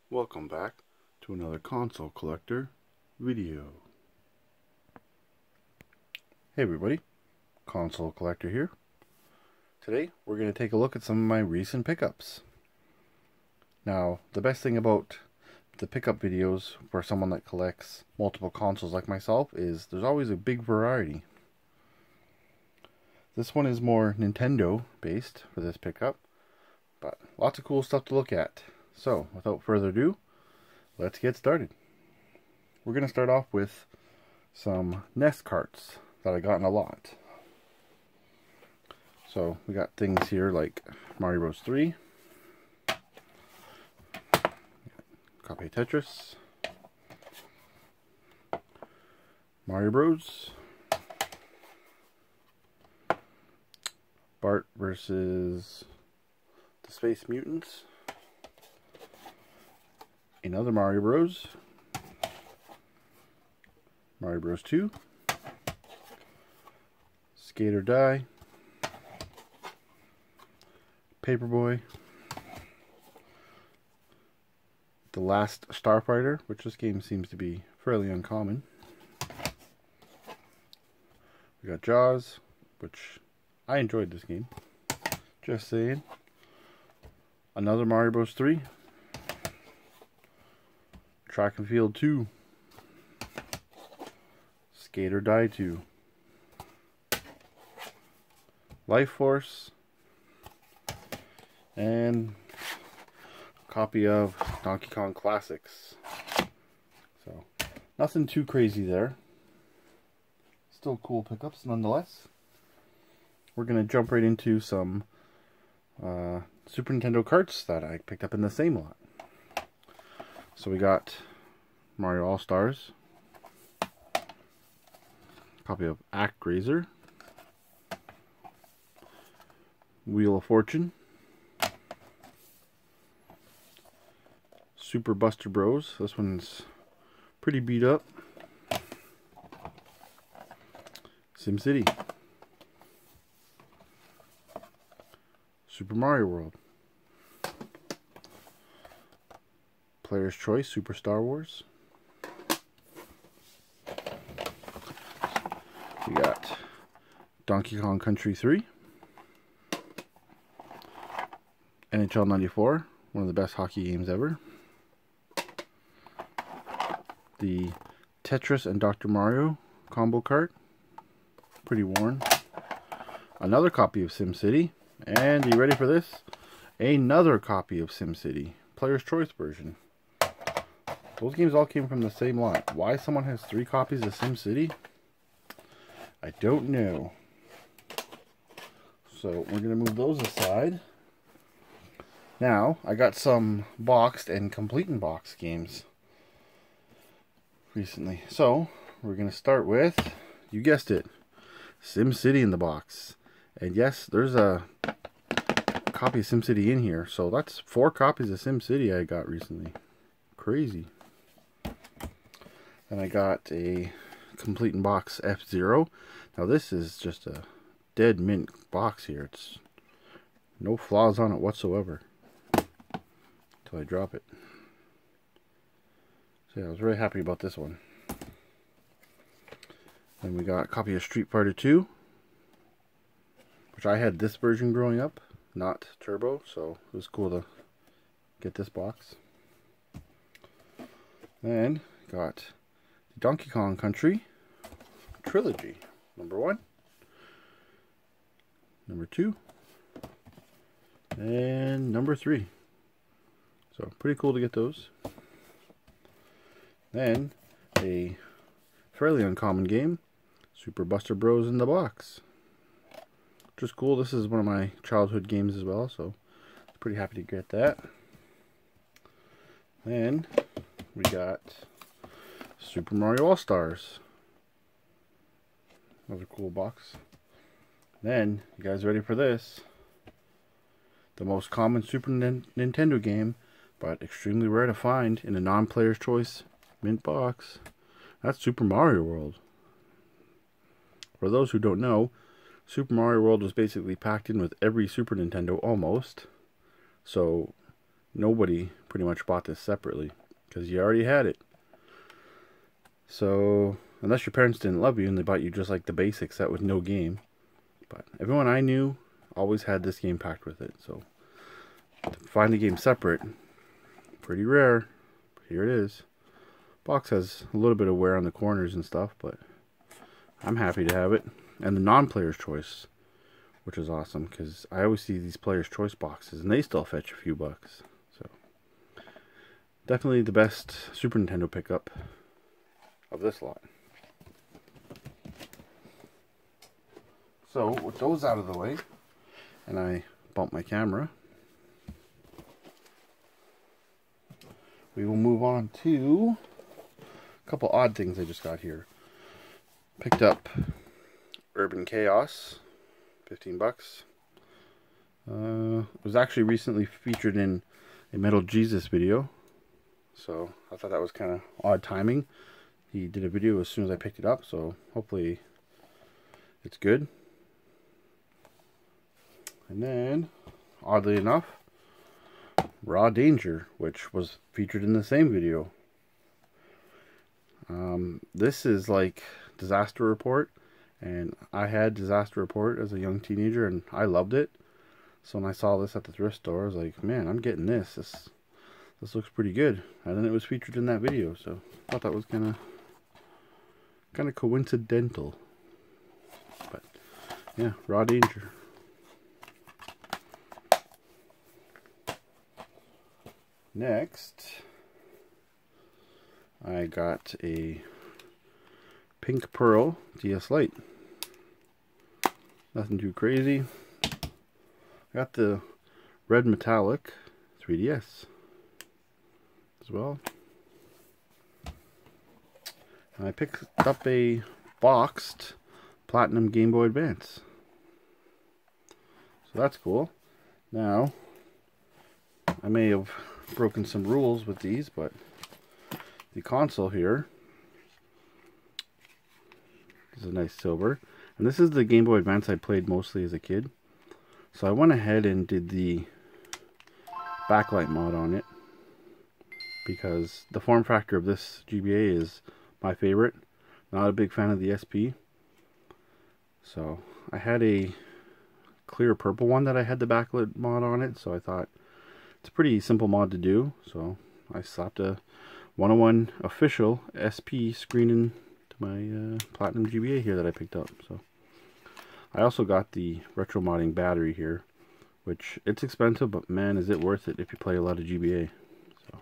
Welcome back to another console collector video. Hey everybody, console collector here. Today we're going to take a look at some of my recent pickups. Now, the best thing about the pickup videos for someone that collects multiple consoles like myself is there's always a big variety. This one is more Nintendo based for this pickup, but lots of cool stuff to look at. So, without further ado, let's get started. We're going to start off with some NES carts that I got in a lot. So, we got things here like Mario Bros. 3, copy of Tetris, Mario Bros, Bart versus the Space Mutants, another Mario Bros, Mario Bros. 2, Skate or Die, Paperboy, The Last Starfighter, which this game seems to be fairly uncommon. We got Jaws, which I enjoyed this game, just saying. Another Mario Bros. 3, Track and Field 2, Skate or Die 2, Life Force, and a copy of Donkey Kong Classics. So, nothing too crazy there. Still cool pickups nonetheless. We're going to jump right into some Super Nintendo carts that I picked up in the same lot. So we got Mario All-Stars, copy of ActRaiser, Wheel of Fortune, Super Buster Bros. This one's pretty beat up. SimCity, Super Mario World, Player's Choice Super Star Wars. We got Donkey Kong Country 3, NHL 94, one of the best hockey games ever. The Tetris and Dr. Mario combo cart, pretty worn. Another copy of SimCity, and are you ready for this? Another copy of SimCity, Player's Choice version. Those games all came from the same lot. Why someone has 3 copies of SimCity, I don't know. So we're going to move those aside. Now, I got some boxed and complete in box games recently. So, we're going to start with, you guessed it, SimCity in the box. And yes, there's a copy of SimCity in here. So that's 4 copies of SimCity I got recently. Crazy. And I got a complete in box F-Zero. Now this is just a dead mint box here. It's no flaws on it whatsoever until I drop it. So yeah, I was very happy about this one. Then we got a copy of Street Fighter 2, which I had this version growing up, not Turbo, so it was cool to get this box. Then got the Donkey Kong Country Trilogy, number 1, number 2, and number 3. So pretty cool to get those. Then a fairly uncommon game, Super Buster Bros. In the box. Which is cool. This is one of my childhood games as well, so pretty happy to get that. Then we got Super Mario All-Stars. Another cool box. Then, you guys ready for this? The most common Super Nintendo game, but extremely rare to find in a non-player's choice mint box. That's Super Mario World. For those who don't know, Super Mario World was basically packed in with every Super Nintendo almost. So nobody pretty much bought this separately because you already had it. So unless your parents didn't love you and they bought you just like the basic set with no game. But everyone I knew always had this game packed with it. So to find the game separate, pretty rare. Here it is. Box has a little bit of wear on the corners and stuff, but I'm happy to have it. And the non-player's choice, which is awesome because I always see these player's choice boxes and they still fetch a few bucks. So definitely the best Super Nintendo pickup of this lot. So with those out of the way, and I bumped my camera, we will move on to a couple odd things I just got here. Picked up Urban Chaos, 15 bucks. It was actually recently featured in a Metal Jesus video, so I thought that was kind of odd timing. He did a video as soon as I picked it up, so hopefully it's good. And then, oddly enough, Raw Danger, which was featured in the same video. This is like Disaster Report, and I had Disaster Report as a young teenager, and I loved it. So when I saw this at the thrift store, I was like, man, I'm getting this. This looks pretty good. And then it was featured in that video, so I thought that was kind of coincidental. But yeah, Raw Danger. Next, I got a Pink Pearl DS Lite. Nothing too crazy. I got the Red Metallic 3DS as well. And I picked up a boxed Platinum Game Boy Advance. So that's cool. Now, I may have broken some rules with these, but the console here is a nice silver, and this is the Game Boy Advance I played mostly as a kid, so I went ahead and did the backlight mod on it because the form factor of this GBA is my favorite. Not a big fan of the SP, so I had a clear purple one that I had the backlit mod on it, so I thought it's a pretty simple mod to do, so I slapped a 101 official SP screen into my Platinum GBA here that I picked up. So I also got the retro modding battery here, which it's expensive, but man, is it worth it if you play a lot of GBA. So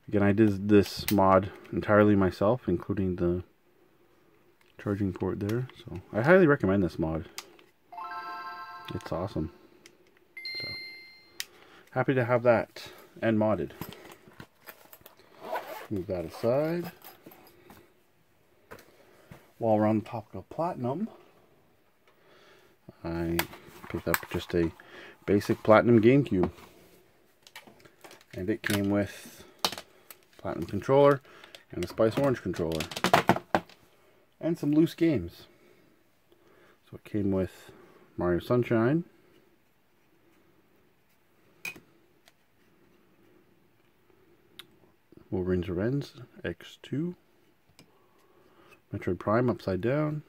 again, I did this mod entirely myself, including the charging port there. So I highly recommend this mod. It's awesome. So happy to have that and modded. Move that aside. While we're on the topic of Platinum, I picked up just a basic Platinum GameCube. And it came with Platinum controller and a Spice Orange controller. And some loose games. So it came with Mario Sunshine, Wolverine's Revenge X2, Metroid Prime Upside Down,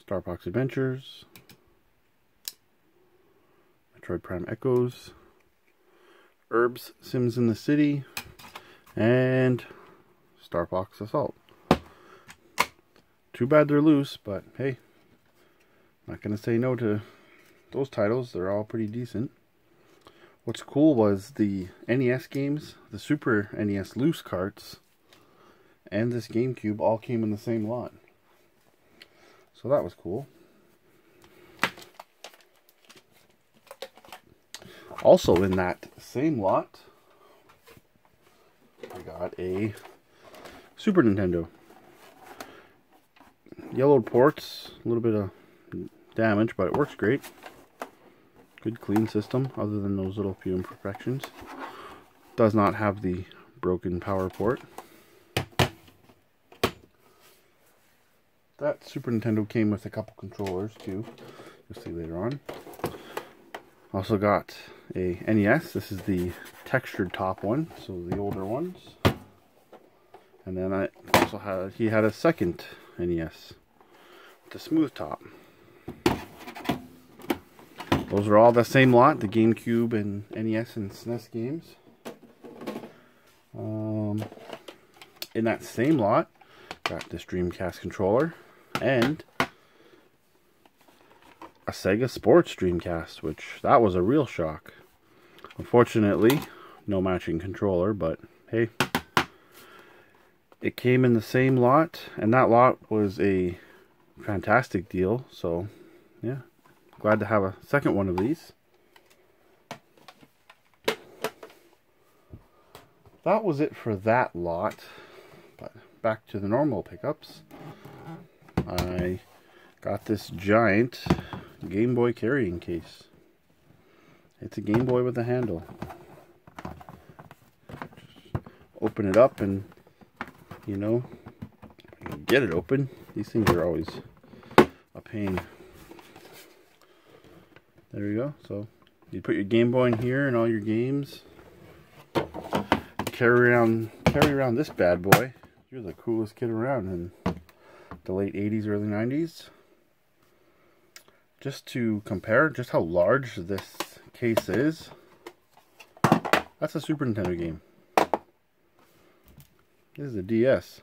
Star Fox Adventures, Metroid Prime Echoes, Herbs Sims in the City, and Star Fox Assault. Too bad they're loose, but hey, not going to say no to those titles. They're all pretty decent. What's cool was the NES games, the Super NES loose carts, and this GameCube all came in the same lot. So that was cool. Also in that same lot, I got a Super Nintendo. Yellowed ports, a little bit of damage, but it works great. Good clean system, other than those little few imperfections. Does not have the broken power port. That Super Nintendo came with a couple controllers too. You'll see later on. Also got a NES. This is the textured top one, so the older ones. And then I also he had a second NES with the smooth top. Those are all the same lot, the GameCube and NES and SNES games. In that same lot, got this Dreamcast controller and a Sega Sports Dreamcast, which that was a real shock. Unfortunately, no matching controller, but hey, it came in the same lot, and that lot was a fantastic deal, so yeah, glad to have a second one of these. That was it for that lot, but back to the normal pickups. I got this giant Game Boy carrying case. It's a Game Boy with a handle. Just open it up and, you know, get it open. These things are always a pain. There you go. So you put your Game Boy in here and all your games. Carry around this bad boy. You're the coolest kid around in the late 80s, early 90s. Just to compare just how large this case is, that's a Super Nintendo game. This is a DS,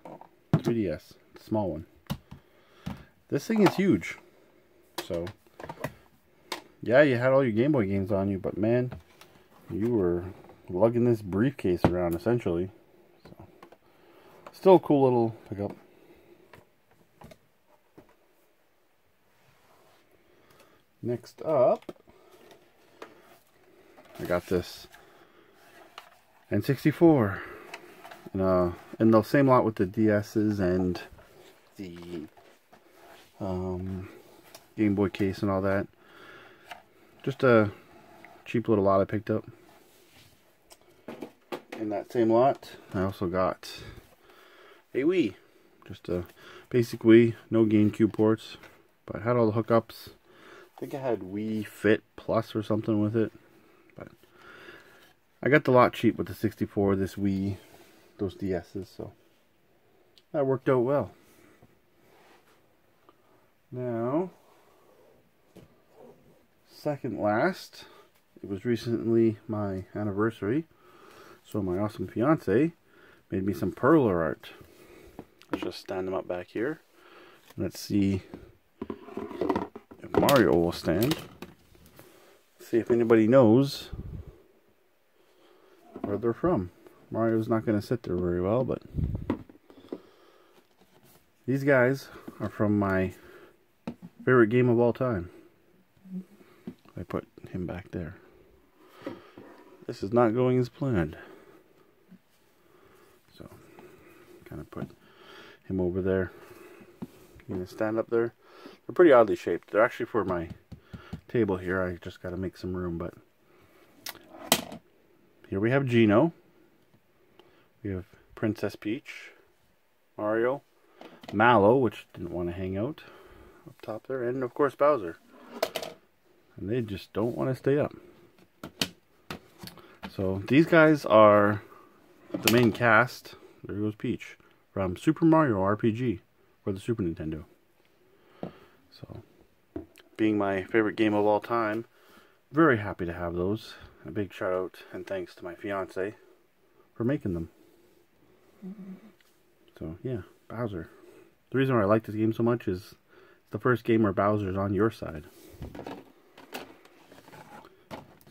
3DS, small one. This thing is huge. So, yeah, you had all your Game Boy games on you, but man, you were lugging this briefcase around essentially. So, still a cool little pickup. Next up, I got this N64 in the same lot with the DS's and the Game Boy case and all that. Just a cheap little lot I picked up. In that same lot, I also got a Wii. Just a basic Wii, no GameCube ports, but had all the hookups. I think I had Wii Fit Plus or something with it. But I got the lot cheap with the 64, this Wii, those DS's, so that worked out well. Now, second last, it was recently my anniversary, so my awesome fiance made me some perler art. Let's just stand them up back here. Let's see if Mario will stand. See if anybody knows where they're from. Mario's not going to sit there very well, but these guys are from my favorite game of all time. I put him back there. This is not going as planned. So, kind of put him over there. You gonna stand up there? They're pretty oddly shaped. They're actually for my table here. I just got to make some room, but here we have Gino. We have Princess Peach, Mario, Mallow, which didn't want to hang out up top there, and of course Bowser. And they just don't want to stay up. So these guys are the main cast. There goes Peach from Super Mario RPG for the Super Nintendo. So, being my favorite game of all time, very happy to have those. A big shout out and thanks to my fiance for making them. So yeah, Bowser. The reason why I like this game so much is it's the first game where Bowser's on your side.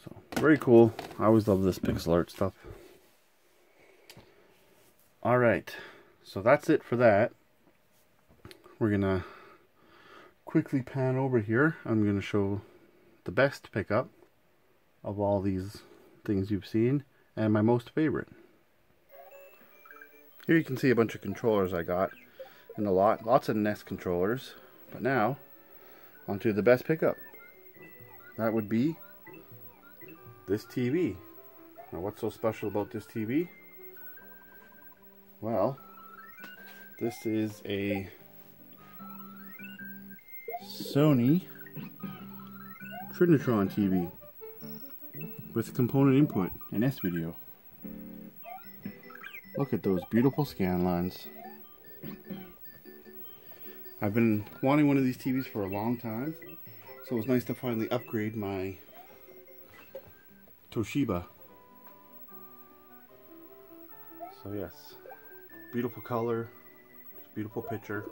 So very cool. I always love this pixel art stuff. Alright, so that's it for that. We're gonna quickly pan over here. I'm gonna show the best pickup of all these things you've seen and my most favorite. Here you can see a bunch of controllers I got in the lot. Lots of NES controllers. But now, onto the best pickup. That would be this TV. Now what's so special about this TV? Well, this is a Sony Trinitron TV. with component input and S-Video. Look at those beautiful scan lines. I've been wanting one of these TVs for a long time, so it was nice to finally upgrade my Toshiba. So yes, beautiful color, beautiful picture.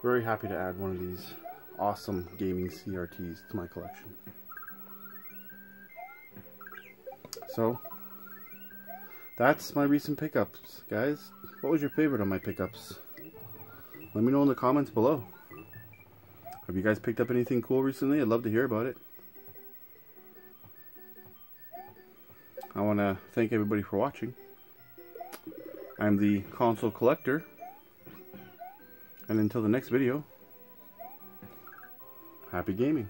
Very happy to add one of these awesome gaming CRTs to my collection. So that's my recent pickups, guys. What was your favorite of my pickups? Let me know in the comments below. Have you guys picked up anything cool recently? I'd love to hear about it. I want to thank everybody for watching. I'm the Console Collector. And until the next video, happy gaming.